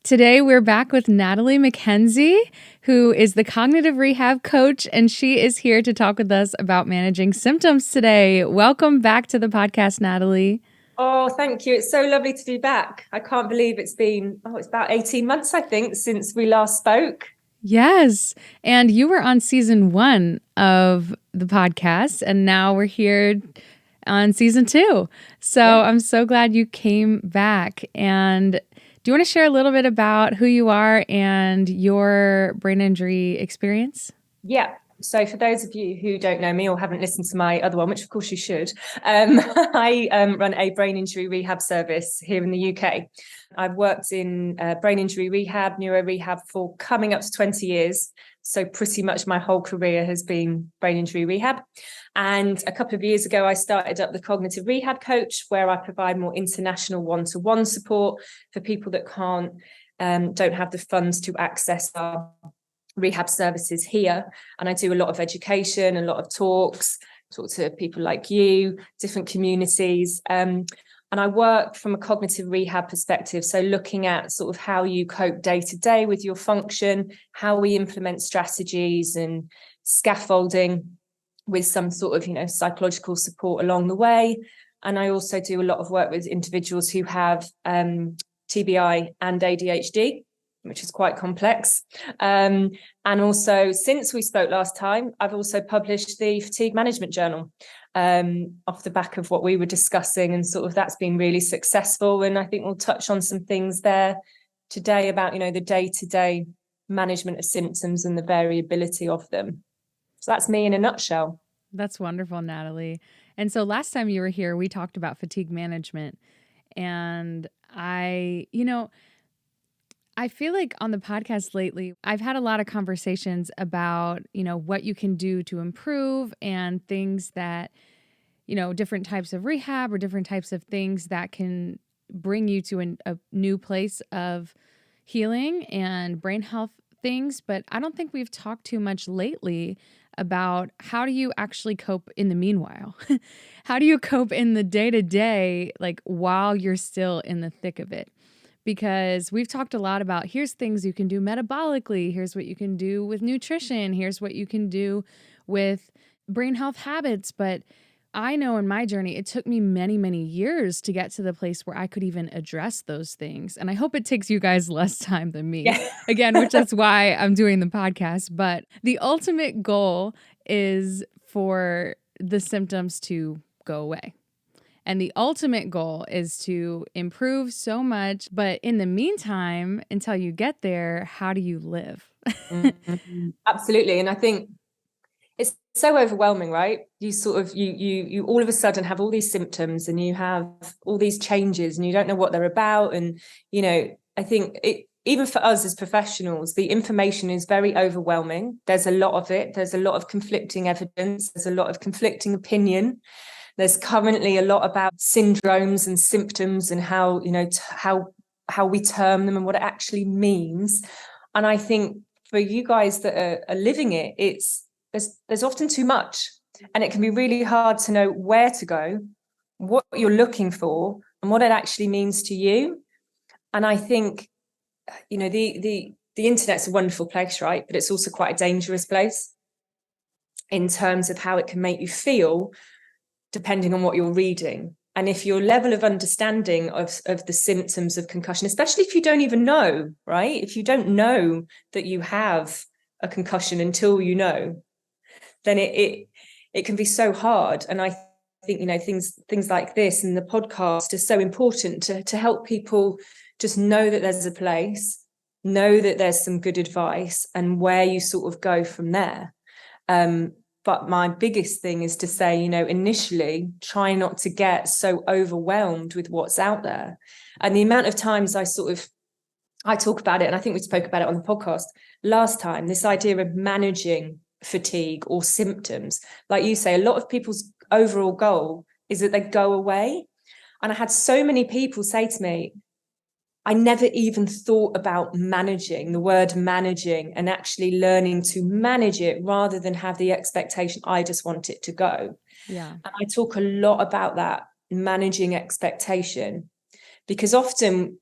Today, we're back with Natalie Mackenzie, who is the cognitive rehab coach, and she is here to talk with us about managing symptoms today. Welcome back to the podcast, Natalie. Oh, thank you. It's so lovely to be back. I can't believe it's been, it's about 18 months, I think, since we last spoke. Yes. And you were on season 1 of the podcast, and now we're here on season 2. So I'm so glad you came back. And do you want to share a little bit about who you are and your brain injury experience? Yeah. So for those of you who don't know me or haven't listened to my other one, which of course you should, I run a brain injury rehab service here in the UK. I've worked in brain injury rehab, neuro rehab for coming up to 20 years. So pretty much my whole career has been brain injury rehab. And a couple of years ago, I started up the Cognitive Rehab Coach, where I provide more international one-to-one support for people that don't have the funds to access our rehab services here. And I do a lot of education, a lot of talk to people like you, different communities. And I work from a cognitive rehab perspective. So looking at sort of how you cope day to day with your function, how we implement strategies and scaffolding with some sort of, psychological support along the way. And I also do a lot of work with individuals who have TBI and ADHD, which is quite complex. And also, since we spoke last time, I've also published the Fatigue Management Journal off the back of what we were discussing, and sort of that's been really successful. And I think we'll touch on some things there today about, the day-to-day management of symptoms and the variability of them. So that's me in a nutshell. That's wonderful, Natalie. And so last time you were here, we talked about fatigue management. And I feel like on the podcast lately, I've had a lot of conversations about, what you can do to improve and things that, different types of rehab or different types of things that can bring you to a new place of healing and brain health things. But I don't think we've talked too much lately about how do you actually cope in the meanwhile? How do you cope in the day-to-day, like while you're still in the thick of it? Because we've talked a lot about here's things you can do metabolically, here's what you can do with nutrition, here's what you can do with brain health habits. But I know in my journey, it took me many, many years to get to the place where I could even address those things. And I hope it takes you guys less time than me, again, which is why I'm doing the podcast. But the ultimate goal is for the symptoms to go away. And the ultimate goal is to improve so much. But in the meantime, until you get there, how do you live? Absolutely. And I think it's so overwhelming, right? You sort of, you all of a sudden have all these symptoms and you have all these changes and you don't know what they're about. And, I think even for us as professionals, the information is very overwhelming. There's a lot of it. There's a lot of conflicting evidence. There's a lot of conflicting opinion. There's currently a lot about syndromes and symptoms and how, how we term them and what it actually means. And I think for you guys that are living it, there's often too much, and it can be really hard to know where to go, what you're looking for, and what it actually means to you. And I think, the internet's a wonderful place, right? But it's also quite a dangerous place in terms of how it can make you feel, depending on what you're reading. And if your level of understanding of the symptoms of concussion, especially if you don't even know, right? If you don't know that you have a concussion until you know, then it can be so hard. And I think, things like this and the podcast is so important to help people just know that there's a place, know that there's some good advice and where you sort of go from there. But my biggest thing is to say, initially try not to get so overwhelmed with what's out there. And the amount of times I talk about it, and I think we spoke about it on the podcast last time, this idea of managing fatigue or symptoms. Like you say, a lot of people's overall goal is that they go away. And I had so many people say to me, I never even thought about managing, the word managing, and actually learning to manage it rather than have the expectation, I just want it to go. Yeah. And I talk a lot about that, managing expectation, because often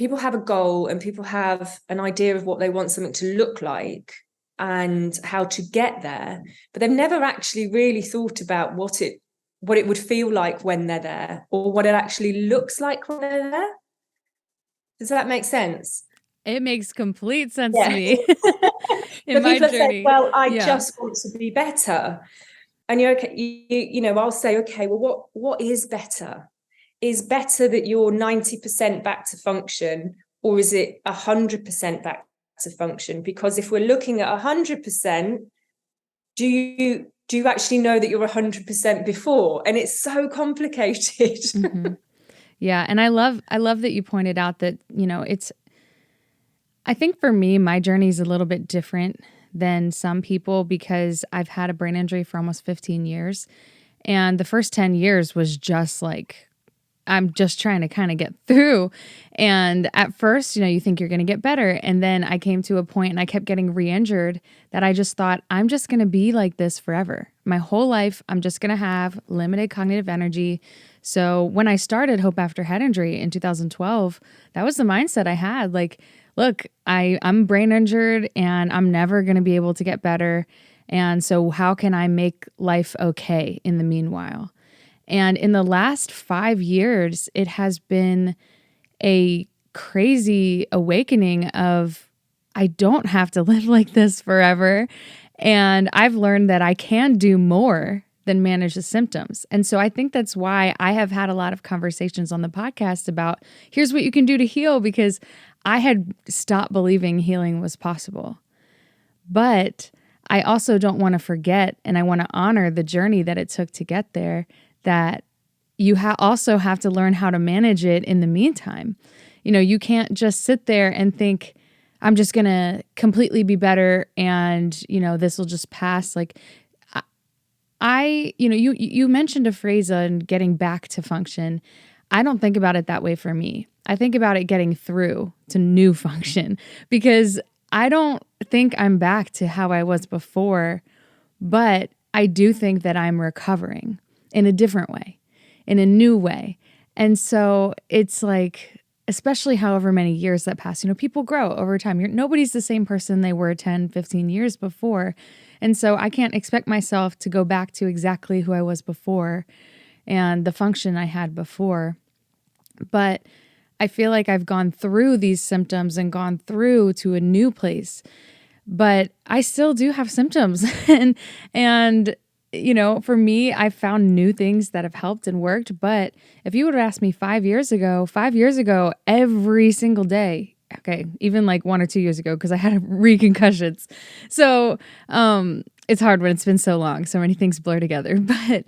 people have a goal and people have an idea of what they want something to look like and how to get there, but they've never actually really thought about what it would feel like when they're there, or what it actually looks like when they're there. Does that make sense? It makes complete sense to Yeah. me in But my people are saying, journey. well, I Yeah. just want to be better. And you're okay, you know, I'll say, okay, well, what is better? Is better that you're 90% back to function, or is it 100% back to function? Because if we're looking at 100%, do you actually know that you're 100% before? And it's so complicated. Mm-hmm. Yeah. And I love that you pointed out that, you know, I think for me, my journey is a little bit different than some people because I've had a brain injury for almost 15 years. And the first 10 years was just like, I'm just trying to kind of get through. And at first, you know, you think you're going to get better. And then I came to a point and I kept getting re-injured that I just thought, I'm just going to be like this forever. My whole life, I'm just going to have limited cognitive energy. So when I started Hope After Head Injury in 2012, that was the mindset I had. Like, look, I'm brain injured and I'm never going to be able to get better. And so how can I make life okay in the meanwhile? And in the last 5 years, it has been a crazy awakening of I don't have to live like this forever. And I've learned that I can do more than manage the symptoms. And so I think that's why I have had a lot of conversations on the podcast about here's what you can do to heal, because I had stopped believing healing was possible. But I also don't want to forget, and I want to honor the journey that it took to get there, that you also have to learn how to manage it in the meantime. You know, you can't just sit there and think, I'm just going to completely be better and, you know, this will just pass. Like you mentioned a phrase on getting back to function. I don't think about it that way for me. I think about it getting through to new function, because I don't think I'm back to how I was before, but I do think that I'm recovering in a different way, in a new way. And so it's like, especially however many years that pass, you know, people grow over time. Nobody's the same person they were 10, 15 years before. And so I can't expect myself to go back to exactly who I was before and the function I had before. But I feel like I've gone through these symptoms and gone through to a new place. But I still do have symptoms. and you know, for me, I've found new things that have helped and worked. But if you would have asked me 5 years ago, every single day, okay, even like 1 or 2 years ago, because I had re-concussions. So it's hard when it's been so long. So many things blur together. But,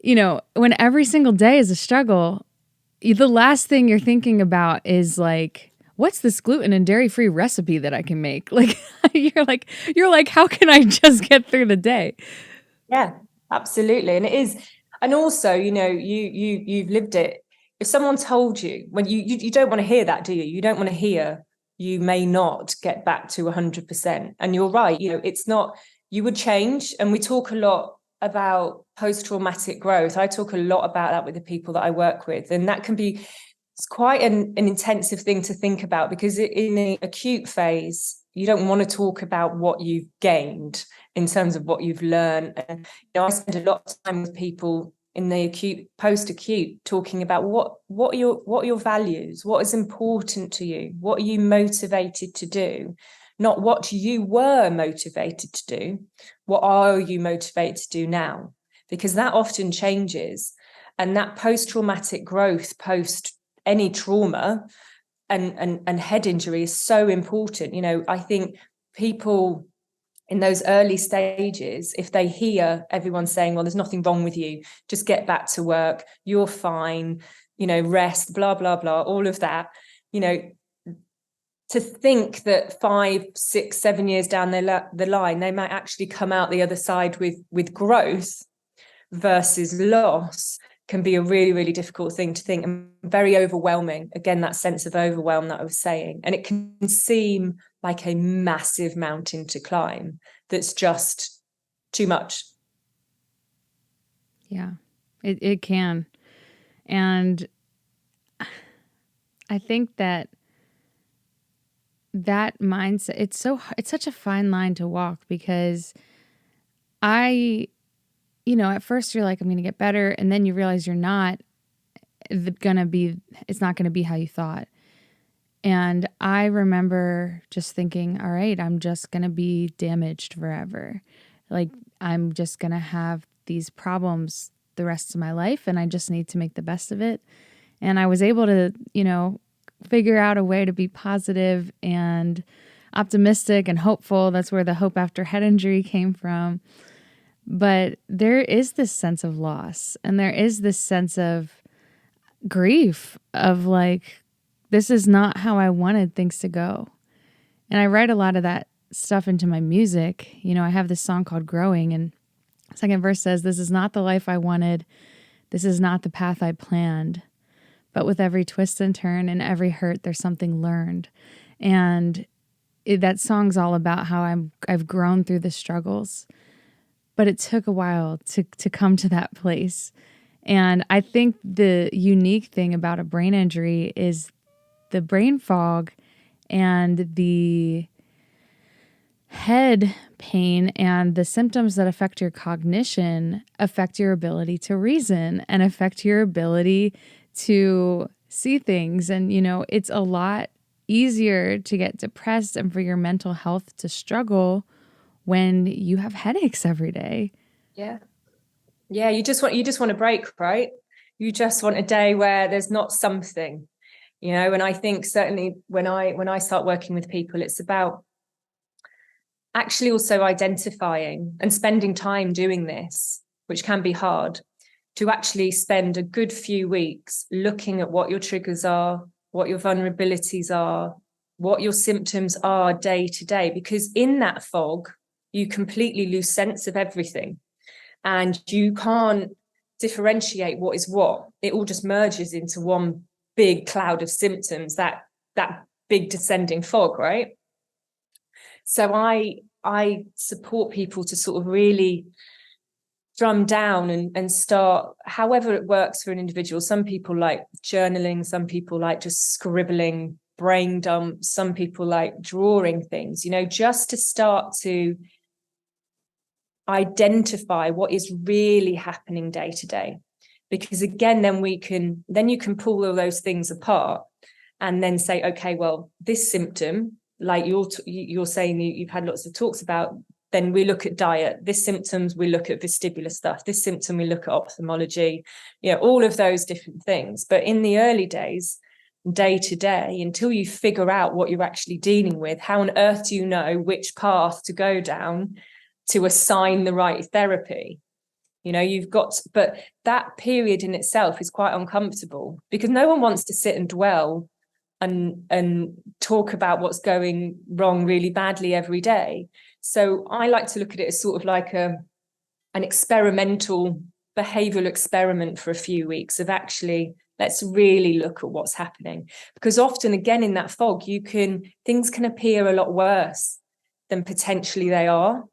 you know, when every single day is a struggle, the last thing you're thinking about is like, what's this gluten and dairy-free recipe that I can make? Like, you're like, how can I just get through the day? Yeah, absolutely. And it is, and also, you know, you've lived it. If someone told you, when you don't want to hear that, do you? You don't want to hear you may not get back to 100%. And you're right, you know, it's not, you would change. And we talk a lot about post-traumatic growth. I talk a lot about that with the people that I work with. And that can be, it's quite an intensive thing to think about, because in the acute phase, you don't want to talk about what you've gained in terms of what you've learned. And, you know, I spend a lot of time with people in the acute, post-acute, talking about what are your values, what is important to you, what are you motivated to do, not what you were motivated to do, what are you motivated to do now, because that often changes. And that post-traumatic growth, post any trauma and head injury, is so important. You know, I think people in those early stages, if they hear everyone saying, well, there's nothing wrong with you, just get back to work, you're fine, you know, rest, blah, blah, blah, all of that, you know, to think that 5, 6, 7 years down the line, they might actually come out the other side with growth versus loss, can be a really, really difficult thing to think, and very overwhelming. Again, that sense of overwhelm that I was saying. And it can seem like a massive mountain to climb that's just too much. Yeah, it can. And I think that that mindset, it's such a fine line to walk, because I, at first you're like, I'm going to get better. And then you realize you're not it's not going to be how you thought. And I remember just thinking, all right, I'm just going to be damaged forever. Like, I'm just going to have these problems the rest of my life, and I just need to make the best of it. And I was able to, figure out a way to be positive and optimistic and hopeful. That's where the hope after head injury came from. But there is this sense of loss, and there is this sense of grief of like, this is not how I wanted things to go. And I write a lot of that stuff into my music. I have this song called Growing, and the second verse says, this is not the life I wanted. This is not the path I planned. But with every twist and turn and every hurt, there's something learned. And that song's all about how I've grown through the struggles. But it took a while to come to that place. And I think the unique thing about a brain injury is the brain fog and the head pain and the symptoms that affect your cognition affect your ability to reason and affect your ability to see things. And, it's a lot easier to get depressed and for your mental health to struggle when you have headaches every day. Yeah. Yeah. You just want a break, right? You just want a day where there's not something, and I think certainly when I start working with people, it's about actually also identifying and spending time doing this, which can be hard, to actually spend a good few weeks looking at what your triggers are, what your vulnerabilities are, what your symptoms are day to day, because in that fog, you completely lose sense of everything and you can't differentiate what is what. It all just merges into one big cloud of symptoms, that big descending fog, right? So I support people to sort of really drum down and start, however it works for an individual. Some people like journaling, some people like just scribbling brain dumps, some people like drawing things, just to start to identify what is really happening day to day. Because again, then you can pull all those things apart and then say, okay, well, this symptom, like you're saying you've had lots of talks about, then we look at diet. This symptoms, we look at vestibular stuff. This symptom, we look at ophthalmology, all of those different things. But in the early days, day to day, until you figure out what you're actually dealing with, how on earth do you know which path to go down to assign the right therapy? But that period in itself is quite uncomfortable because no one wants to sit and dwell and talk about what's going wrong really badly every day. So I like to look at it as sort of like an experimental behavioral experiment for a few weeks of actually, let's really look at what's happening. Because often, again, in that fog, things can appear a lot worse than potentially they are.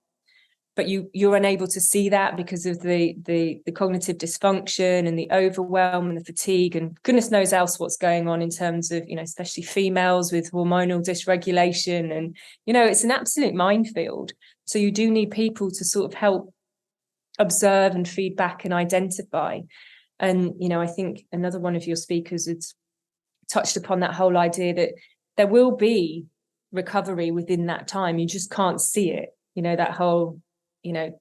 But you're unable to see that because of the cognitive dysfunction and the overwhelm and the fatigue and goodness knows else what's going on in terms of, especially females with hormonal dysregulation. And, it's an absolute minefield. So you do need people to sort of help observe and feedback and identify. And, I think another one of your speakers had touched upon that whole idea that there will be recovery within that time. You just can't see it, that whole...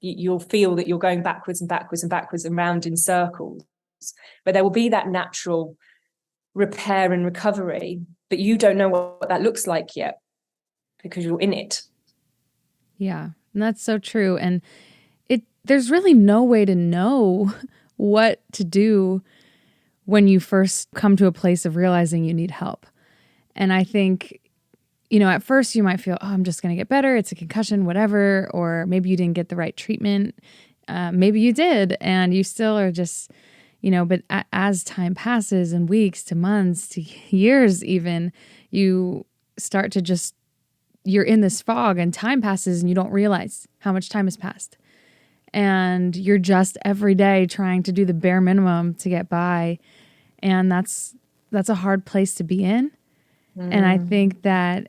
you'll feel that you're going backwards and backwards and backwards and round in circles, but there will be that natural repair and recovery, but you don't know what that looks like yet because you're in it. Yeah, and that's so true. And there's really no way to know what to do when you first come to a place of realizing you need help. And I think, at first you might feel, oh, I'm just going to get better. It's a concussion, whatever. Or maybe you didn't get the right treatment. Maybe you did, and you still are just, but as time passes and weeks to months to years even, you start to you're in this fog and time passes and you don't realize how much time has passed. And you're just every day trying to do the bare minimum to get by. And that's a hard place to be in. And I think that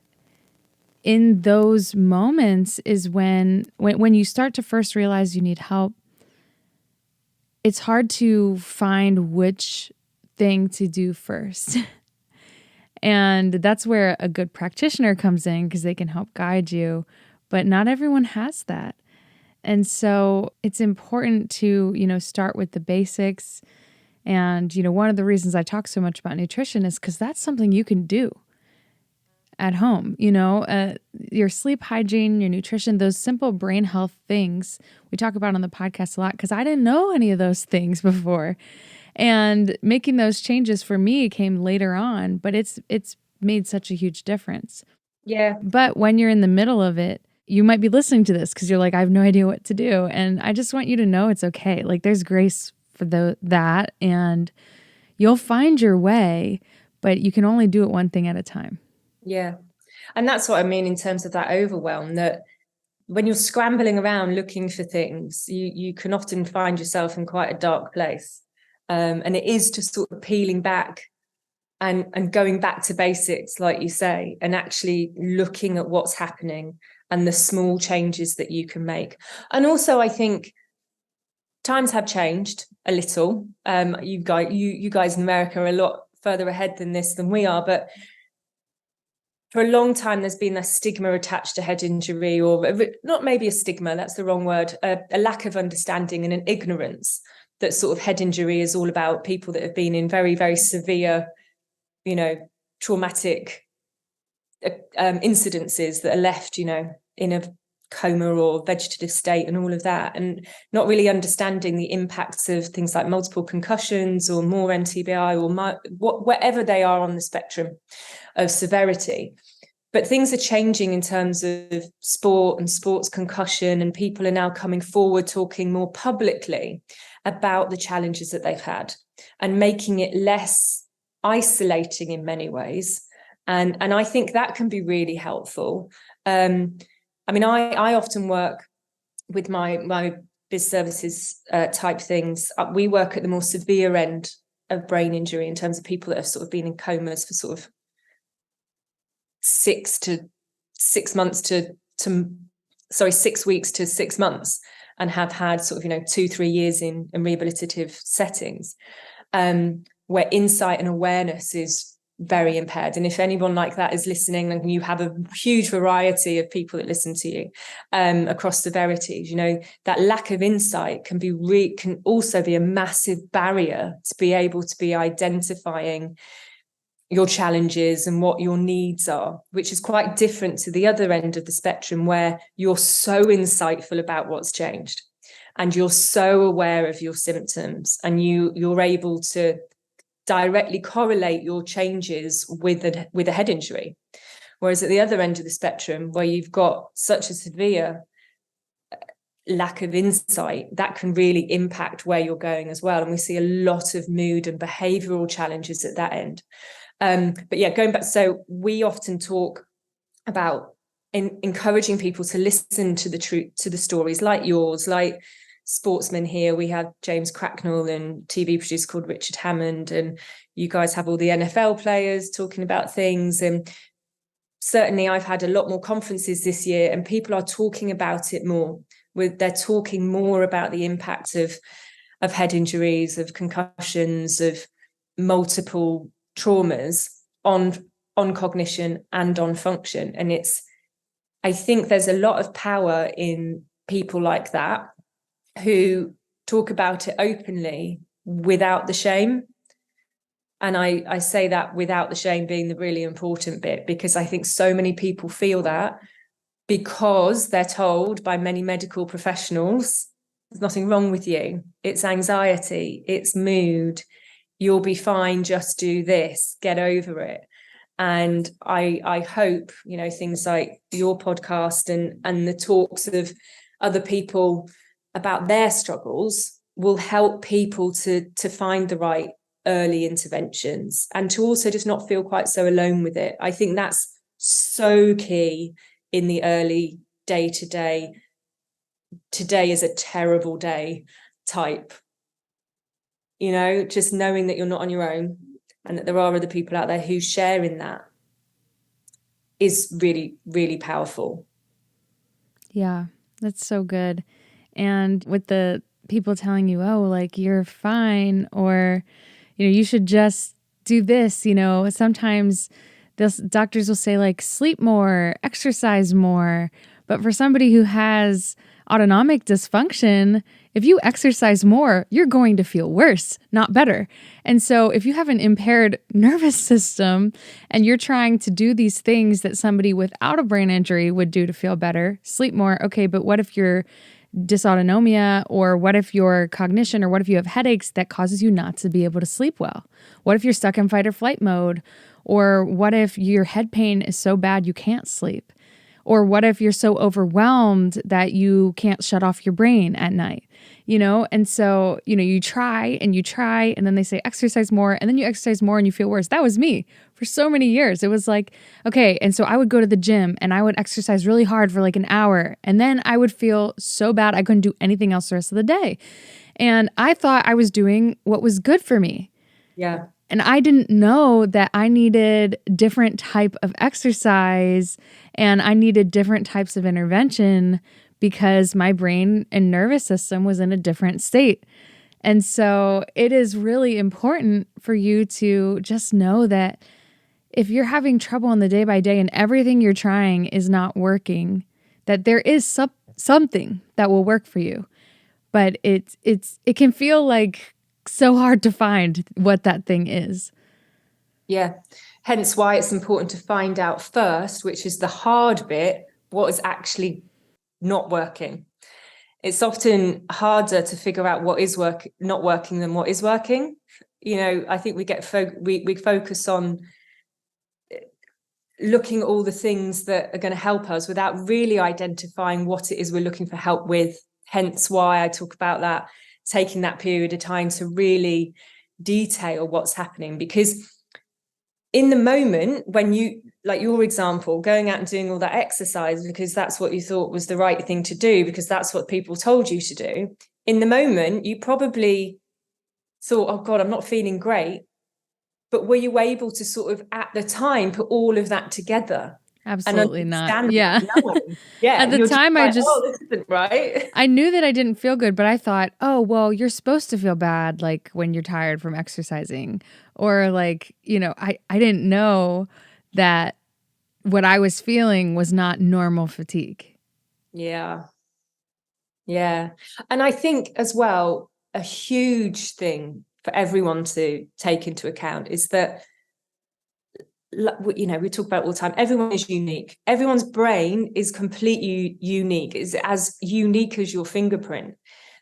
in those moments is when you start to first realize you need help, it's hard to find which thing to do first. And that's where a good practitioner comes in, because they can help guide you. But not everyone has that. And so it's important to, start with the basics. And, one of the reasons I talk so much about nutrition is because that's something you can do at home. Your sleep hygiene, your nutrition, those simple brain health things we talk about on the podcast a lot, because I didn't know any of those things before. And making those changes for me came later on, but it's made such a huge difference. Yeah. But when you're in the middle of it, you might be listening to this because you're like, I have no idea what to do. And I just want you to know it's okay. Like, there's grace for that, and you'll find your way, but you can only do it one thing at a time. Yeah. And that's what I mean in terms of that overwhelm, that when you're scrambling around looking for things, you can often find yourself in quite a dark place. And it is just sort of peeling back and going back to basics, like you say, and actually looking at what's happening and the small changes that you can make. And also, I think times have changed a little. You guys in America are a lot further ahead than we are, but for a long time, there's been a stigma attached to head injury, or not maybe a stigma, that's the wrong word, a lack of understanding and an ignorance that sort of head injury is all about people that have been in very, very severe, traumatic incidences that are left, in a coma or vegetative state and all of that, and not really understanding the impacts of things like multiple concussions or more NTBI or whatever they are on the spectrum of severity. But things are changing in terms of sport and sports concussion, and people are now coming forward talking more publicly about the challenges that they've had and making it less isolating in many ways. And I think that can be really helpful. I often work with my biz services type things. We work at the more severe end of brain injury in terms of people that have sort of been in comas for sort of 6 weeks to 6 months, and have had sort of 2-3 years in rehabilitative settings, where insight and awareness is very impaired. And if anyone like that is listening, and you have a huge variety of people that listen to you across severities, that lack of insight can also be a massive barrier to be able to be identifying your challenges and what your needs are, which is quite different to the other end of the spectrum, where you're so insightful about what's changed and you're so aware of your symptoms, and you're able to directly correlate your changes with a head injury. Whereas at the other end of the spectrum, where you've got such a severe lack of insight, that can really impact where you're going as well. And we see a lot of mood and behavioral challenges at that end. But yeah, going back, so we often talk about encouraging people to listen to the stories like yours, like sportsmen here. We have James Cracknell and TV producer called Richard Hammond, and you guys have all the NFL players talking about things. And certainly I've had a lot more conferences this year, and people are talking about it more. They're talking more about the impact of head injuries, of concussions, of multiple traumas on cognition and on function. And I think there's a lot of power in people like that who talk about it openly without the shame. And I say that without the shame being the really important bit, because I think so many people feel that because they're told by many medical professionals, there's nothing wrong with you. It's anxiety, it's mood, you'll be fine, just do this, get over it. And I hope, things like your podcast and the talks of other people about their struggles will help people to find the right early interventions, and to also just not feel quite so alone with it. I think that's so key in the early day-to-day. Today is a terrible day type, just knowing that you're not on your own and that there are other people out there who share in that. is really, really powerful. Yeah, that's so good. And with the people telling you, oh, like you're fine, or, you should just do this, sometimes those doctors will say, like, sleep more, exercise more. But for somebody who has autonomic dysfunction, if you exercise more, you're going to feel worse, not better. And so if you have an impaired nervous system and you're trying to do these things that somebody without a brain injury would do to feel better, sleep more, okay, but what if you're dysautonomia, or what if your cognition, or what if you have headaches that causes you not to be able to sleep well? What if you're stuck in fight or flight mode? Or what if your head pain is so bad you can't sleep? Or what if you're so overwhelmed that you can't shut off your brain at night? And so, you try and you try, and then they say exercise more, and then you exercise more and you feel worse. That was me for so many years. It was like, okay. And so I would go to the gym and I would exercise really hard for like an hour, and then I would feel so bad I couldn't do anything else the rest of the day. And I thought I was doing what was good for me. Yeah. And I didn't know that I needed different type of exercise and I needed different types of intervention because my brain and nervous system was in a different state. And so it is really important for you to just know that if you're having trouble on the day by day and everything you're trying is not working, that there is something that will work for you. But it can feel like so hard to find what that thing is. Yeah. Hence why it's important to find out first, which is the hard bit, what is actually not working. It's often harder to figure out what is not working than what is working. I think we get we focus on looking at all the things that are going to help us without really identifying what it is we're looking for help with. Hence why I talk about that, taking that period of time to really detail what's happening. Because in the moment, when you, like your example, going out and doing all that exercise because that's what you thought was the right thing to do, because that's what people told you to do, in the moment, you probably thought, oh God, I'm not feeling great. But were you able to sort of at the time put all of that together? Absolutely And not. understand Yeah. no. At Yeah, the you're just time, like, oh, this isn't right. I knew that I didn't feel good, but I thought, oh, well, you're supposed to feel bad like when you're tired from exercising. Or like, I didn't know that what I was feeling was not normal fatigue. Yeah. Yeah. And I think as well, a huge thing for everyone to take into account is that, we talk about all the time, everyone is unique. Everyone's brain is completely unique. It's as unique as your fingerprint.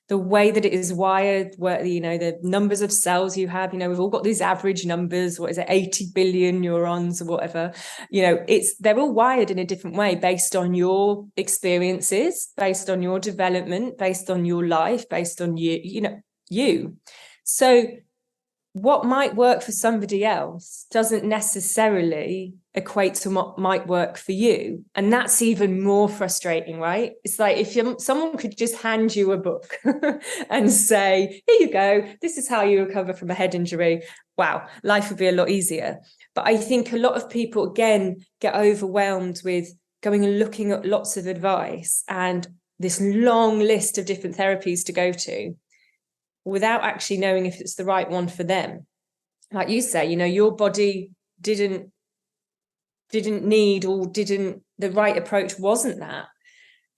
The way that it is wired, where, the numbers of cells you have, we've all got these average numbers, what is it, 80 billion neurons or whatever, they're all wired in a different way based on your experiences, based on your development, based on your life, based on you. So what might work for somebody else doesn't necessarily equate to what might work for you. And that's even more frustrating, right? It's like if someone could just hand you a book and say, here you go, this is how you recover from a head injury. Wow, life would be a lot easier. But I think a lot of people, again, get overwhelmed with going and looking at lots of advice and this long list of different therapies to go to, without actually knowing if it's the right one for them. Like you say, your body didn't need, or the right approach wasn't that.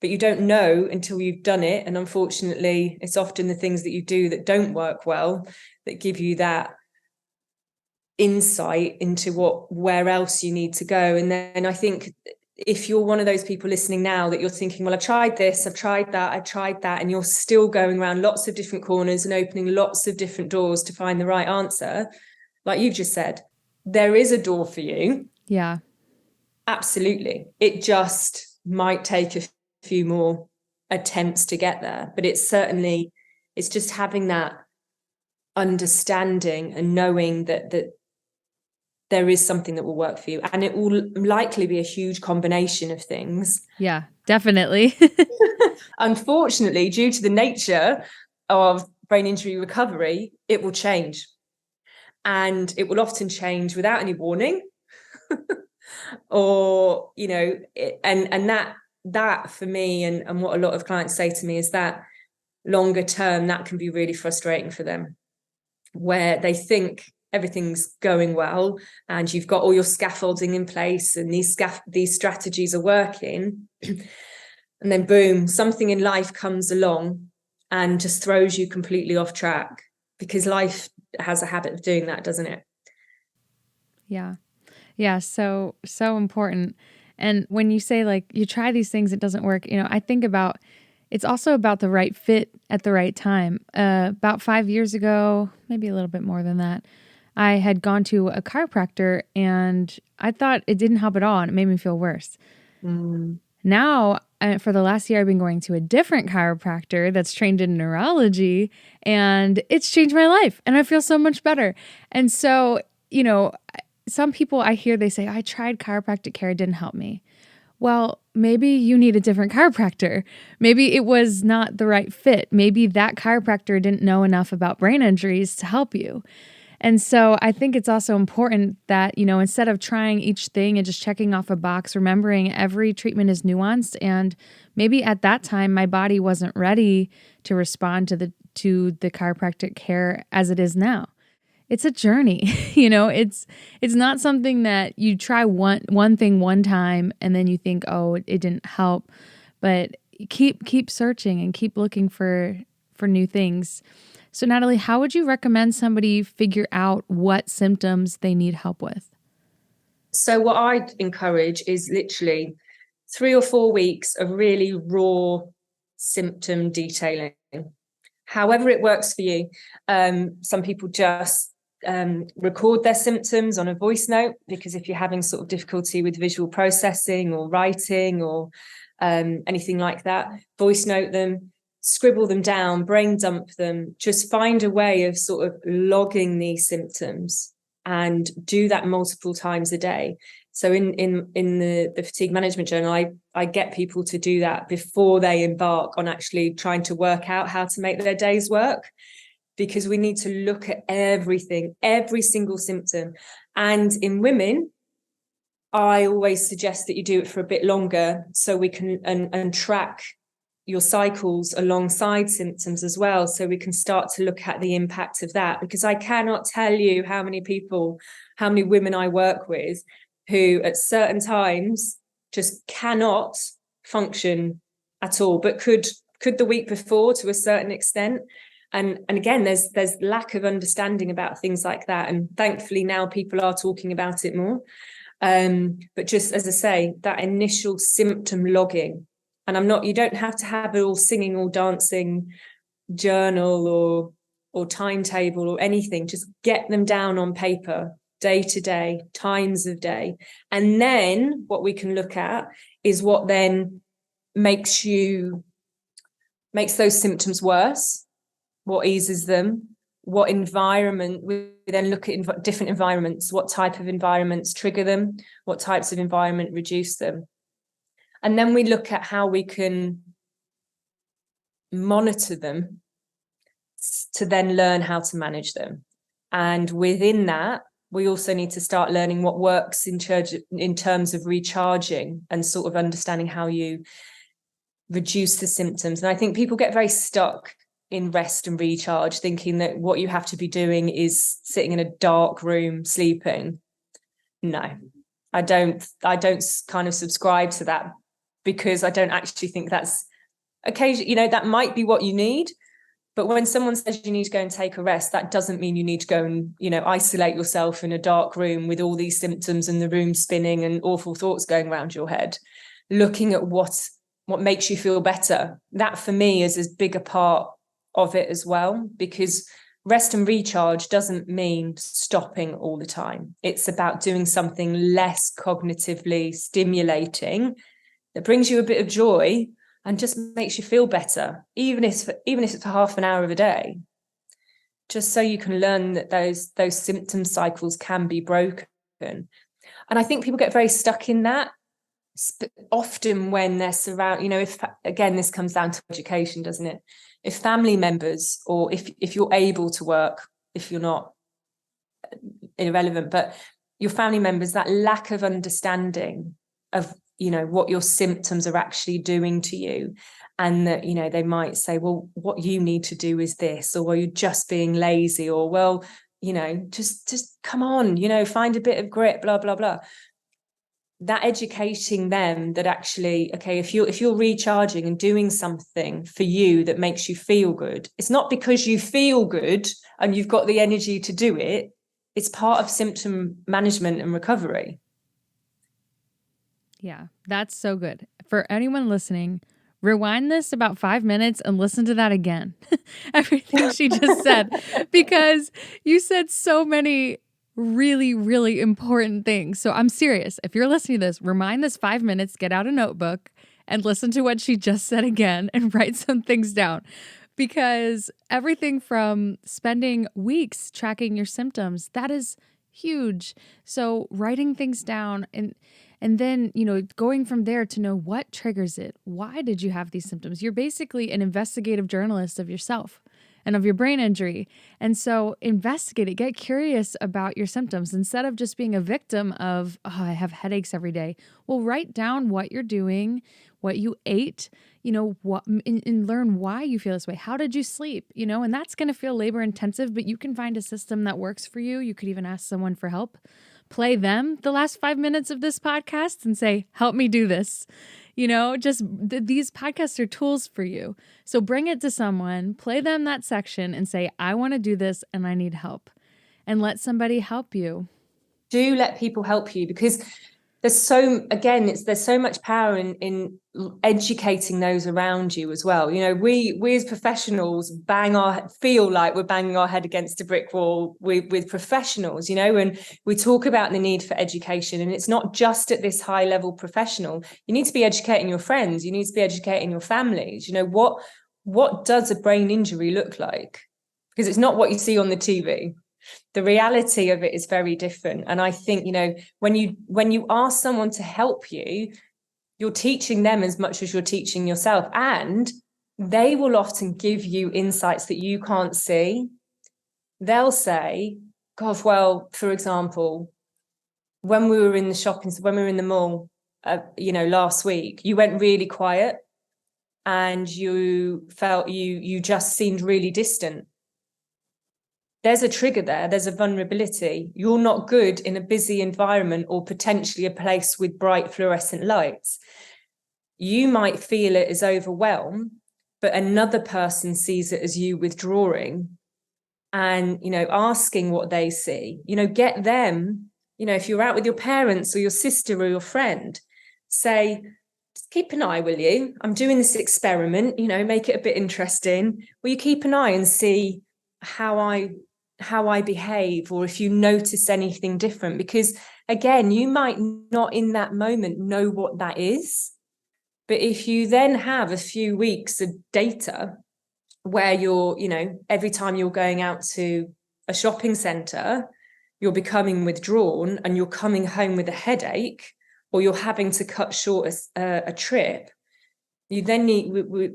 But you don't know until you've done it. And unfortunately, it's often the things that you do that don't work well that give you that insight into where else you need to go. And then I think if you're one of those people listening now that you're thinking, well, I've tried this, I've tried that, and you're still going around lots of different corners and opening lots of different doors to find the right answer, like you've just said, there is a door for you. Yeah. Absolutely. It just might take a few more attempts to get there, but it's just having that understanding and knowing that there is something that will work for you, and it will likely be a huge combination of things. Yeah, definitely. Unfortunately, due to the nature of brain injury recovery, it will change, and it will often change without any warning. or, and that for me, and what a lot of clients say to me is that longer term, that can be really frustrating for them, where they think everything's going well and you've got all your scaffolding in place and these strategies are working. And then boom, something in life comes along and just throws you completely off track, because life has a habit of doing that, doesn't it? Yeah. Yeah. So, so important. And when you say like you try these things, it doesn't work, I think about it's also about the right fit at the right time. About 5 years ago, maybe a little bit more than that, I had gone to a chiropractor and I thought it didn't help at all and it made me feel worse. Now, for the last year, I've been going to a different chiropractor that's trained in neurology, and it's changed my life and I feel so much better. And so, some people I hear, they say, I tried chiropractic care, it didn't help me. Well, maybe you need a different chiropractor. Maybe it was not the right fit. Maybe that chiropractor didn't know enough about brain injuries to help you. And so I think it's also important that, instead of trying each thing and just checking off a box, remembering every treatment is nuanced. And maybe at that time, my body wasn't ready to respond to the chiropractic care as it is now. It's a journey. It's not something that you try one thing one time and then you think, oh, it didn't help. But keep searching and keep looking for new things. So Natalie, how would you recommend somebody figure out what symptoms they need help with? So what I'd encourage is literally 3 or 4 weeks of really raw symptom detailing. However it works for you. Some people just record their symptoms on a voice note, because if you're having sort of difficulty with visual processing or writing or anything like that, voice note them, scribble them down, brain dump them, just find a way of sort of logging these symptoms and do that multiple times a day. So in the fatigue management journal, I get people to do that before they embark on actually trying to work out how to make their days work, because we need to look at everything, every single symptom. And in women, I always suggest that you do it for a bit longer, so we can and track your cycles alongside symptoms as well, so we can start to look at the impact of that. Because I cannot tell you how many women I work with who at certain times just cannot function at all, but could the week before to a certain extent. And again, there's lack of understanding about things like that, and thankfully now people are talking about it more. But just as I say, that initial symptom logging. And you don't have to have it all singing or dancing journal or timetable or anything. Just get them down on paper, day to day, times of day. And then what we can look at is what then makes those symptoms worse, what eases them, what environment. We then look at different environments, what type of environments trigger them, what types of environment reduce them. And then we look at how we can monitor them to then learn how to manage them. And within that, we also need to start learning what works in terms of recharging and sort of understanding how you reduce the symptoms. And I think people get very stuck in rest and recharge, thinking that what you have to be doing is sitting in a dark room sleeping. No, I don't kind of subscribe to that, because I don't actually think that's occasionally, that might be what you need. But when someone says you need to go and take a rest, that doesn't mean you need to go and, isolate yourself in a dark room with all these symptoms and the room spinning and awful thoughts going around your head. Looking at what makes you feel better. That for me is as big a part of it as well, because rest and recharge doesn't mean stopping all the time. It's about doing something less cognitively stimulating that brings you a bit of joy and just makes you feel better, even if it's for half an hour of a day, just so you can learn that those symptom cycles can be broken. And I think people get very stuck in that, often when they're surrounded, if, again, this comes down to education, doesn't it? If family members, or if you're able to work, if you're not, irrelevant, but your family members that lack of understanding of, you know, what your symptoms are actually doing to you. And that, you know, they might say, well, what you need to do is this, or well, you're just being lazy, or well, you know, just come on, you know, find a bit of grit, blah, blah, blah. That educating them that actually, okay, if you're recharging and doing something for you that makes you feel good, it's not because you feel good and you've got the energy to do it. It's part of symptom management and recovery. Yeah, that's so good. For anyone listening, rewind this about 5 minutes and listen to that again. Everything she just said, because you said so many really, really important things. So I'm serious. If you're listening to this, rewind this 5 minutes, get out a notebook and listen to what she just said again and write some things down. Because everything from spending weeks tracking your symptoms, that is huge. So writing things down and then, you know, going from there to know what triggers it. Why did you have these symptoms? You're basically an investigative journalist of yourself and of your brain injury. And so investigate it, get curious about your symptoms instead of just being a victim of, oh, I have headaches every day. Well, write down what you're doing, what you ate, you know, and learn why you feel this way. How did you sleep? You know, and that's going to feel labor intensive, but you can find a system that works for you. You could even ask someone for help. Play them the last 5 minutes of this podcast and say, help me do this. You know, just these podcasts are tools for you. So bring it to someone, play them that section and say, I want to do this and I need help. And let somebody help you. Do let people help you, because there's so much power in educating those around you as well. You know, we as professionals feel like we're banging our head against a brick wall with professionals, you know, and we talk about the need for education, and it's not just at this high level professional. You need to be educating your friends, you need to be educating your families. You know, what does a brain injury look like? Because it's not what you see on the TV. The reality of it is very different. And I think, you know, when you ask someone to help you, you're teaching them as much as you're teaching yourself. And they will often give you insights that you can't see. They'll say, gosh, well, for example, when we were in the mall, you know, last week, you went really quiet and you felt you just seemed really distant. There's a trigger there. There's a vulnerability. You're not good in a busy environment or potentially a place with bright fluorescent lights. You might feel it as overwhelm, but another person sees it as you withdrawing and, you know, asking what they see. You know, get them, you know, if you're out with your parents or your sister or your friend, say, just keep an eye, will you? I'm doing this experiment, you know, make it a bit interesting. Will you keep an eye and see how I behave, or if you notice anything different? Because again, you might not in that moment know what that is, but if you then have a few weeks of data where you're, you know, every time you're going out to a shopping center, you're becoming withdrawn and you're coming home with a headache, or you're having to cut short a trip, you then need,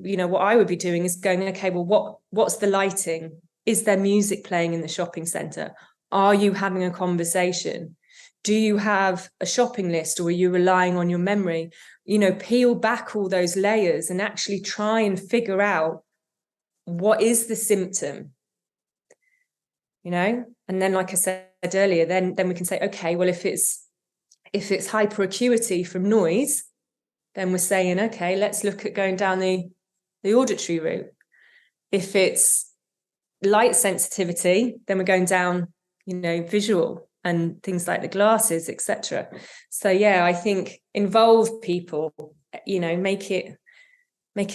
you know, what I would be doing is going, okay, well, what's the lighting? Is there music playing in the shopping center? Are you having a conversation? Do you have a shopping list, or are you relying on your memory? You know, peel back all those layers and actually try and figure out what is the symptom, you know? And then, like I said earlier, then we can say, okay, well, if it's hyperacuity from noise, then we're saying, okay, let's look at going down the auditory route. If it's light sensitivity, then we're going down, you know, visual and things like the glasses, etc. So yeah, I think involve people, you know, make it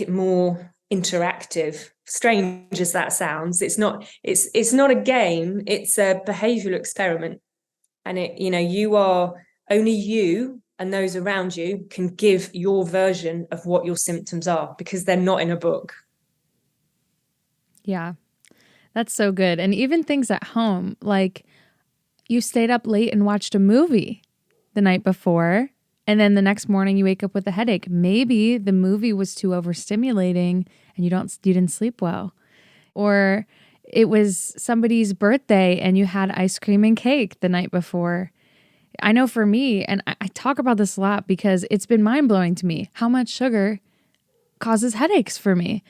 more interactive. Strange as that sounds, it's not a game, it's a behavioral experiment. And it, you know, only you and those around you can give your version of what your symptoms are, because they're not in a book. Yeah, that's so good. And even things at home, like you stayed up late and watched a movie the night before, and then the next morning you wake up with a headache. Maybe the movie was too overstimulating and you didn't sleep well. Or it was somebody's birthday and you had ice cream and cake the night before. I know for me, and I talk about this a lot because it's been mind blowing to me how much sugar causes headaches for me.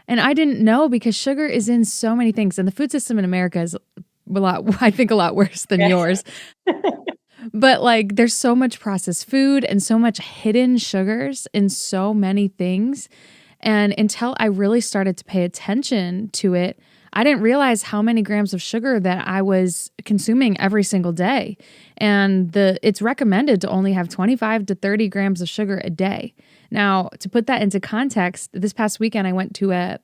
And I didn't know because sugar is in so many things. And the food system in America is a lot, I think, a lot worse than yours. But like there's so much processed food and so much hidden sugars in so many things. And until I really started to pay attention to it, I didn't realize how many grams of sugar that I was consuming every single day. And it's recommended to only have 25 to 30 grams of sugar a day. Now, to put that into context, this past weekend I went to a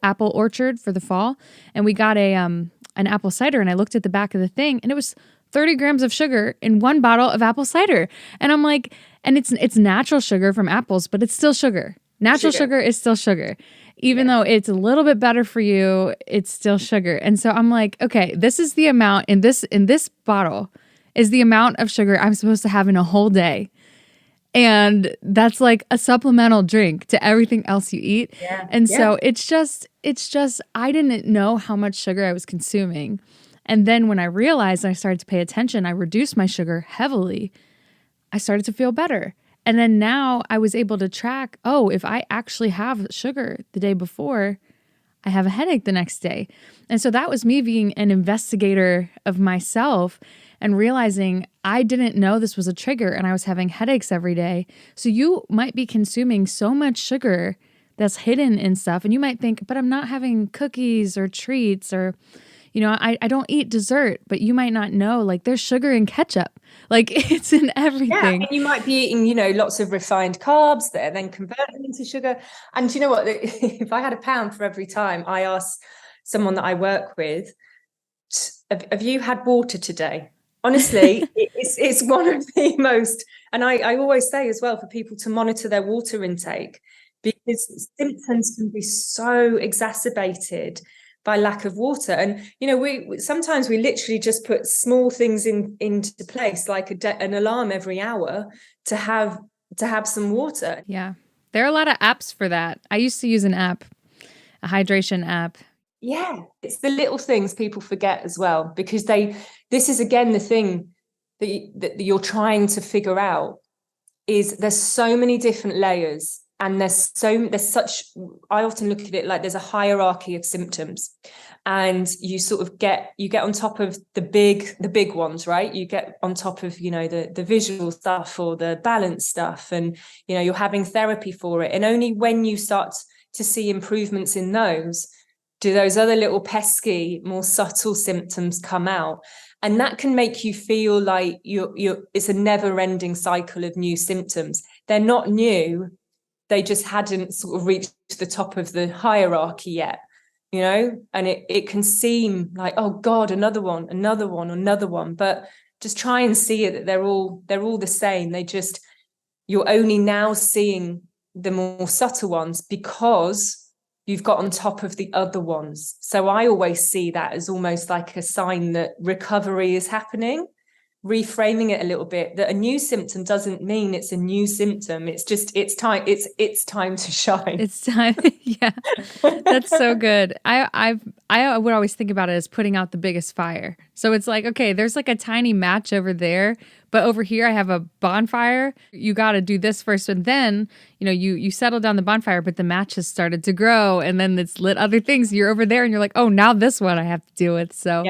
apple orchard for the fall, and we got an apple cider, and I looked at the back of the thing, and it was 30 grams of sugar in one bottle of apple cider. And I'm like, and it's natural sugar from apples, but it's still sugar. Natural sugar is still sugar. Even though it's a little bit better for you, it's still sugar. And so I'm like, okay, this is the amount in this bottle is the amount of sugar I'm supposed to have in a whole day. And that's like a supplemental drink to everything else you eat. And so it's just I didn't know how much sugar I was consuming. And then when I realized and I started to pay attention, I reduced my sugar heavily. I started to feel better. And then now I was able to track, if I actually have sugar the day before, I have a headache the next day. And so that was me being an investigator of myself and realizing I didn't know this was a trigger and I was having headaches every day. So you might be consuming so much sugar that's hidden in stuff. And you might think, but I'm not having cookies or treats or, I don't eat dessert, but you might not know, like there's sugar in ketchup. Like it's in everything. Yeah, you might be eating, lots of refined carbs that are then converted into sugar. And you know what? If I had £1 for every time I ask someone that I work with, have you had water today? Honestly, it's one of the most, and I always say as well for people to monitor their water intake, because symptoms can be so exacerbated by lack of water. And we sometimes literally just put small things into place, like an alarm every hour to have some water. Yeah, there are a lot of apps for that. I used to use an app, a hydration app. Yeah, it's the little things people forget as well, because this is again the thing that you're trying to figure out, is there's so many different layers. And there's such, I often look at it like there's a hierarchy of symptoms, and you sort of get on top of the big ones, right? You get on top of, the visual stuff or the balance stuff, and, you're having therapy for it. And only when you start to see improvements in those, do those other little pesky, more subtle symptoms come out. And that can make you feel like it's a never ending cycle of new symptoms. They're not new. They just hadn't sort of reached the top of the hierarchy yet, and it can seem like, oh God, another one. But just try and see it that they're all the same. You're only now seeing the more subtle ones because you've got on top of the other ones. So I always see that as almost like a sign that recovery is happening. Reframing it a little bit, that a new symptom doesn't mean it's a new symptom. It's just, it's time to shine. It's time. Yeah. That's so good. I would always think about it as putting out the biggest fire. So it's like, okay, there's like a tiny match over there, but over here I have a bonfire. You got to do this first. And then, you settle down the bonfire, but the match has started to grow, and then it's lit other things. You're over there and you're like, oh, now this one I have to deal with. So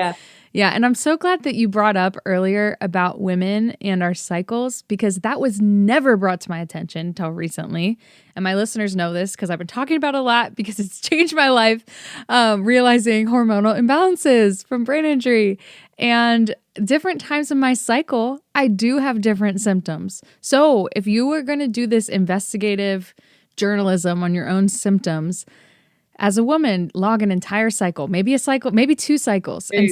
yeah. And I'm so glad that you brought up earlier about women and our cycles, because that was never brought to my attention until recently. And my listeners know this because I've been talking about it a lot, because it's changed my life, realizing hormonal imbalances from brain injury. And different times in my cycle, I do have different symptoms. So if you were going to do this investigative journalism on your own symptoms, as a woman, log an entire cycle, maybe a cycle, maybe 2 cycles, and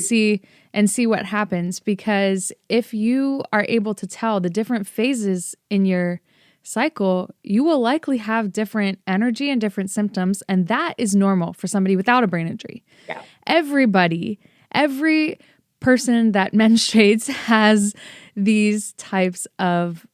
see what happens. Because if you are able to tell the different phases in your cycle, you will likely have different energy and different symptoms. And that is normal for somebody without a brain injury. Yeah. Every person that menstruates has these types of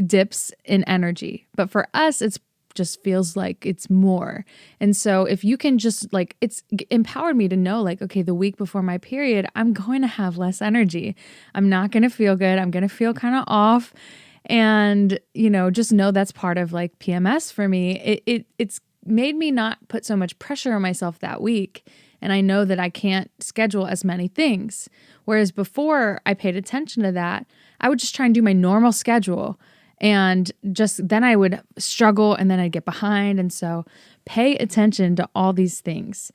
dips in energy. But for us, it's just feels like it's more. And so if you can just like, it's empowered me to know like, okay, the week before my period, I'm going to have less energy. I'm not going to feel good. I'm going to feel kind of off. And, you know, just know that's part of like PMS for me. It's made me not put so much pressure on myself that week. And I know that I can't schedule as many things. Whereas before I paid attention to that, I would just try and do my normal schedule. And just then I would struggle and then I'd get behind. And so pay attention to all these things.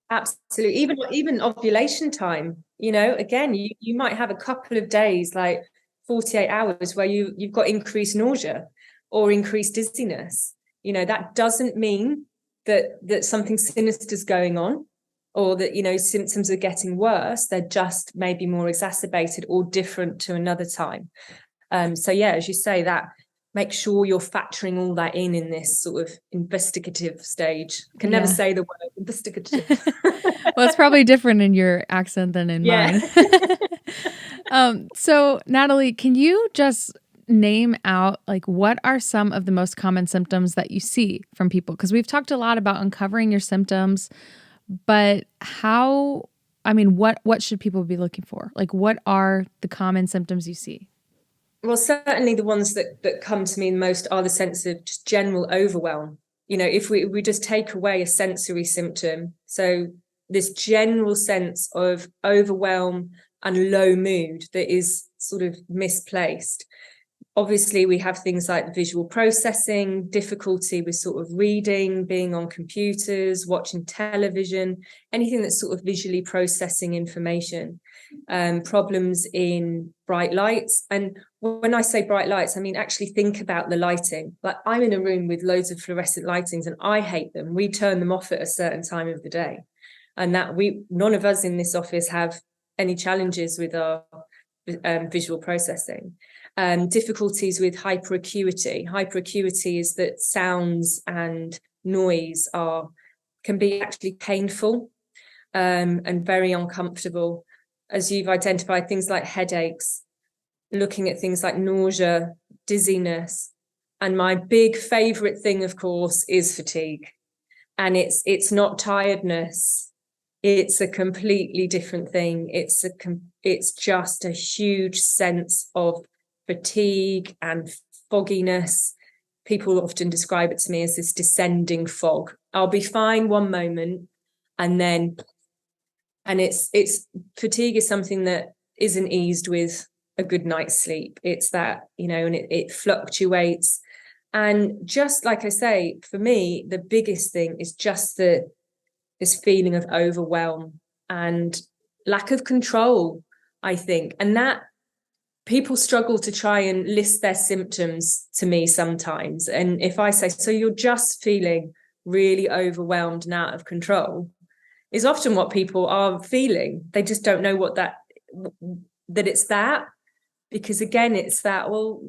Absolutely. Even ovulation time, you know, again, you might have a couple of days, like 48 hours, where you've got increased nausea or increased dizziness. You know, that doesn't mean that something sinister is going on, or that, you know, symptoms are getting worse. They're just maybe more exacerbated or different to another time. So yeah, as you say, that make sure you're factoring all that in this sort of investigative stage. I can never say the word investigative. Well, it's probably different in your accent than in mine. So Natalie, can you just name out like what are some of the most common symptoms that you see from people? Because we've talked a lot about uncovering your symptoms, but what should people be looking for? Like, what are the common symptoms you see? Well, certainly the ones that come to me the most are the sense of just general overwhelm. You know, if we just take away a sensory symptom, so this general sense of overwhelm and low mood that is sort of misplaced. Obviously, we have things like visual processing, difficulty with sort of reading, being on computers, watching television, anything that's sort of visually processing information, problems in bright lights. And when I say bright lights, I mean, actually think about the lighting. Like I'm in a room with loads of fluorescent lightings and I hate them. We turn them off at a certain time of the day. And none of us in this office have any challenges with our visual processing. Difficulties with hyperacuity. Hyperacuity is that sounds and noise can be actually painful and very uncomfortable. As you've identified, things like headaches, looking at things like nausea, dizziness. And my big favorite thing, of course, is fatigue. And it's not tiredness. It's a completely different thing. It's just a huge sense of fatigue and fogginess. People often describe it to me as this descending fog. I'll be fine one moment and it's fatigue is something that isn't eased with a good night's sleep. It's that, you know, and it fluctuates. And just like I say, for me, the biggest thing is just this feeling of overwhelm and lack of control, I think. And that people struggle to try and list their symptoms to me sometimes. And if I say, so you're just feeling really overwhelmed and out of control, is often what people are feeling. They just don't know that it's that. Because again, it's that, well,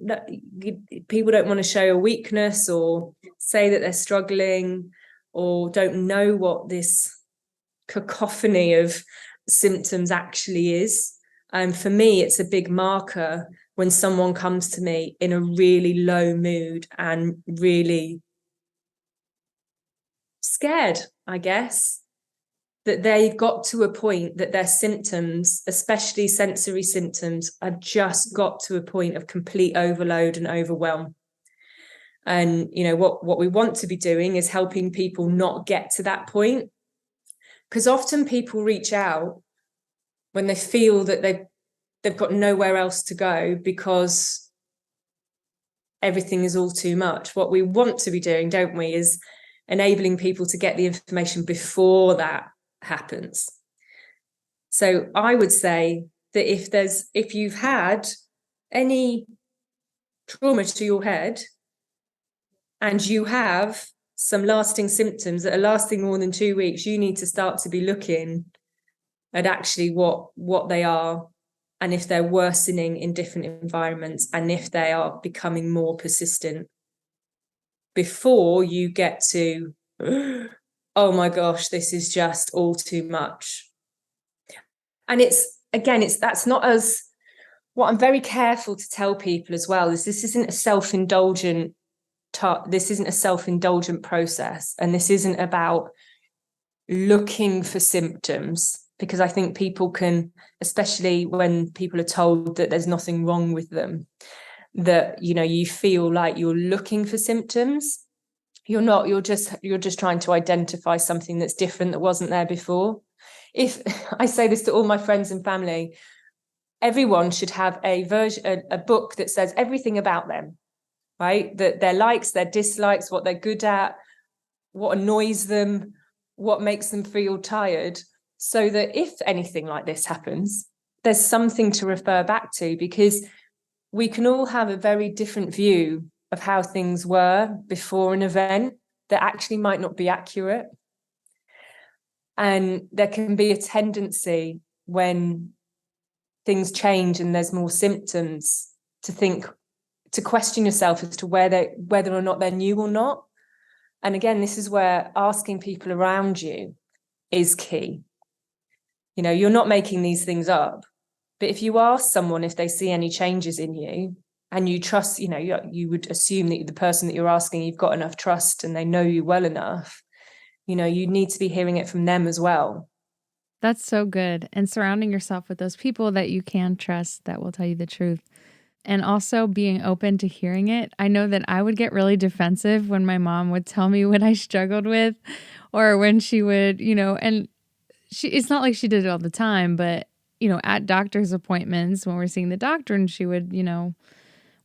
people don't want to show a weakness or say that they're struggling or don't know what this cacophony of symptoms actually is. For me, it's a big marker when someone comes to me in a really low mood and really scared, I guess, that they've got to a point that their symptoms, especially sensory symptoms, have just got to a point of complete overload and overwhelm. And, you know, what we want to be doing is helping people not get to that point. Because often people reach out when they feel that they've got nowhere else to go because everything is all too much. What we want to be doing, don't we, is enabling people to get the information before that happens. So I would say that if you've had any trauma to your head and you have some lasting symptoms that are lasting more than 2 weeks, you need to start to be looking at actually what they are and if they're worsening in different environments and if they are becoming more persistent before you get to, oh my gosh, this is just all too much. And that's not as, what I'm very careful to tell people as well is this isn't a self-indulgent this isn't a self-indulgent process, and this isn't about looking for symptoms, because I think people can, especially when people are told that there's nothing wrong with them, that, you know, you feel like you're looking for symptoms. You're not, you're just trying to identify something that's different, that wasn't there before. If I say this to all my friends and family, everyone should have a book that says everything about them, right? That their likes, their dislikes, what they're good at, what annoys them, what makes them feel tired, so that if anything like this happens, there's something to refer back to, because we can all have a very different view of how things were before an event that actually might not be accurate. And there can be a tendency when things change and there's more symptoms to question yourself as to whether or not they're new or not. And again, this is where asking people around you is key. You know, you're not making these things up, but if you ask someone if they see any changes in you, and you trust, you know, you would assume that the person that you're asking, you've got enough trust and they know you well enough, you know, you need to be hearing it from them as well. That's so good. And surrounding yourself with those people that you can trust that will tell you the truth. And also being open to hearing it. I know that I would get really defensive when my mom would tell me what I struggled with, or when she would, you know, and it's not like she did it all the time, but, you know, at doctor's appointments when we're seeing the doctor, and she would, you know,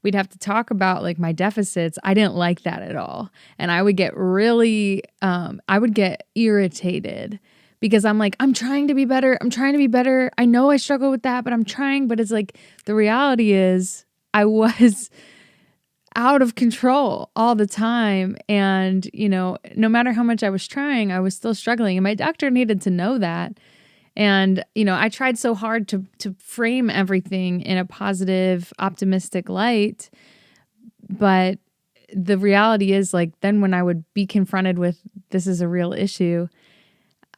we'd have to talk about like my deficits. I didn't like that at all. And I would get really, I would get irritated, because I'm like, I'm trying to be better. I'm trying to be better. I know I struggle with that, but I'm trying. But it's like, the reality is I was out of control all the time. And, you know, no matter how much I was trying, I was still struggling. And my doctor needed to know that. And, you know, I tried so hard to frame everything in a positive, optimistic light. But the reality is, like, then when I would be confronted with this is a real issue,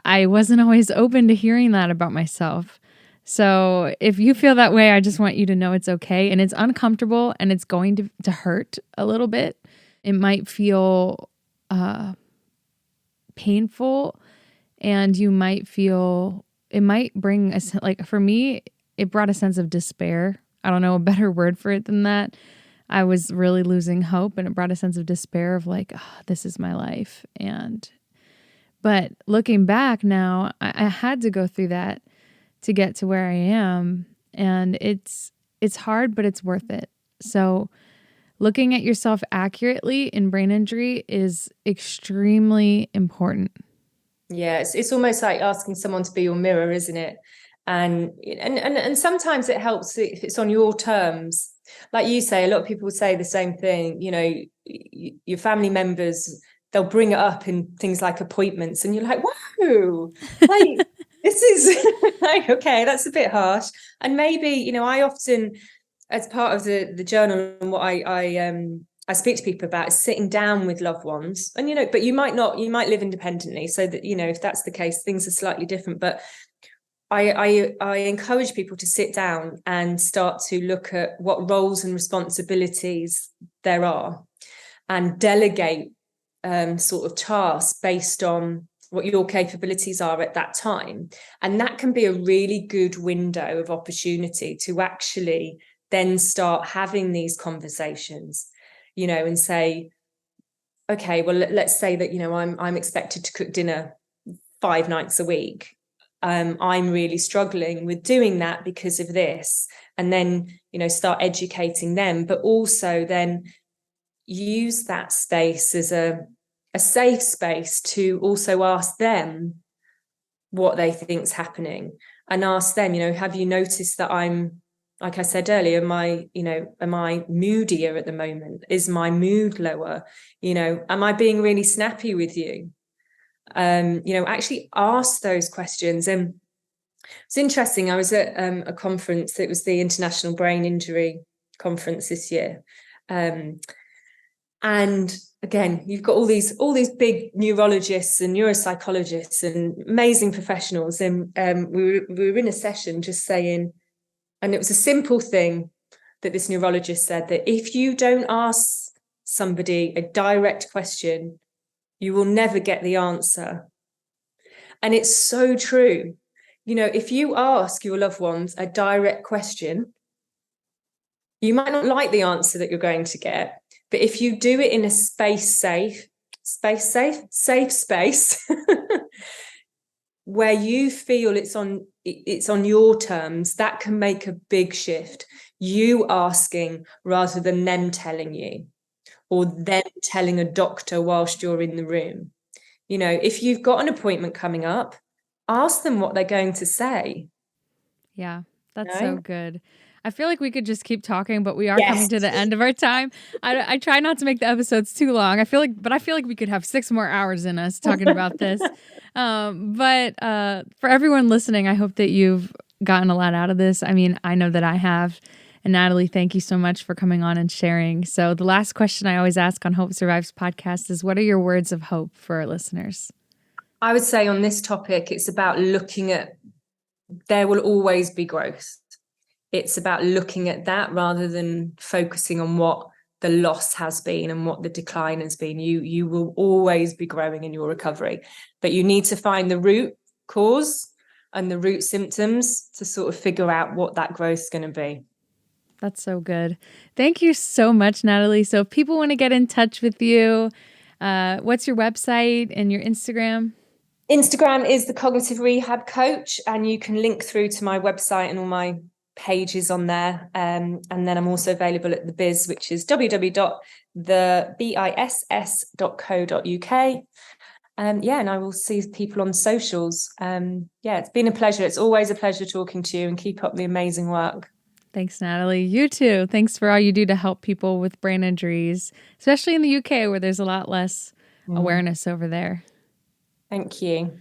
I wasn't always open to hearing that about myself. So if you feel that way, I just want you to know it's okay. And it's uncomfortable, and it's going to hurt a little bit. It might feel painful, and you might feel, it might bring like, for me, it brought a sense of despair. I don't know a better word for it than that. I was really losing hope, and it brought a sense of despair of like, oh, this is my life. But looking back now, I had to go through that to get to where I am. And it's hard, but it's worth it. So looking at yourself accurately in brain injury is extremely important. Yeah, it's almost like asking someone to be your mirror, isn't it? And sometimes it helps if it's on your terms. Like you say, a lot of people say the same thing. You know, your family members, they'll bring it up in things like appointments, and you're like, whoa, like this is like, okay, that's a bit harsh. And maybe, you know, I often, as part of the journal, and what I speak to people about is sitting down with loved ones. And, you know, but you might live independently, so that, you know, if that's the case, things are slightly different. But I encourage people to sit down and start to look at what roles and responsibilities there are, and delegate sort of tasks based on what your capabilities are at that time. And that can be a really good window of opportunity to actually then start having these conversations, you know, and say, okay, well, let's say that, you know, I'm expected to cook dinner 5 nights a week. I'm really struggling with doing that because of this. And then, you know, start educating them, but also then use that space as a safe space to also ask them what they think's happening, and ask them, you know, have you noticed that I'm, like I said earlier, am I moodier at the moment? Is my mood lower? You know, am I being really snappy with you? You know, actually ask those questions. And it's interesting, I was at a conference. It was the International Brain Injury Conference this year. And again, you've got all these big neurologists and neuropsychologists and amazing professionals. And we were in a session just saying, and it was a simple thing that this neurologist said, that if you don't ask somebody a direct question, you will never get the answer. And it's so true. You know, if you ask your loved ones a direct question, you might not like the answer that you're going to get, but if you do it in a safe space where you feel it's on your terms, that can make a big shift. You asking rather than them telling you, or them telling a doctor whilst you're in the room. You know, if you've got an appointment coming up, ask them what they're going to say. Yeah, that's so No? good. I feel like we could just keep talking, but we are Yes. coming to the end of our time. I try not to make the episodes too long. I feel like we could have 6 more hours in us talking about this. But for everyone listening, I hope that you've gotten a lot out of this. I mean, I know that I have. And Natalie, thank you so much for coming on and sharing. So the last question I always ask on Hope Survives podcast is, what are your words of hope for our listeners? I would say on this topic, it's about looking at, there will always be growth. It's about looking at that rather than focusing on what the loss has been and what the decline has been. You will always be growing in your recovery, but you need to find the root cause and the root symptoms to sort of figure out what that growth is going to be. That's so good. Thank you so much, Natalie. So if people want to get in touch with you, what's your website and your Instagram? Instagram is the Cognitive Rehab Coach, and you can link through to my website and all my pages on there. And then I'm also available at the Biz, which is www.thebiss.co.uk. And I will see people on socials. It's been a pleasure. It's always a pleasure talking to you, and keep up the amazing work. Thanks, Natalie. You too. Thanks for all you do to help people with brain injuries, especially in the UK where there's a lot less awareness over there. Thank you.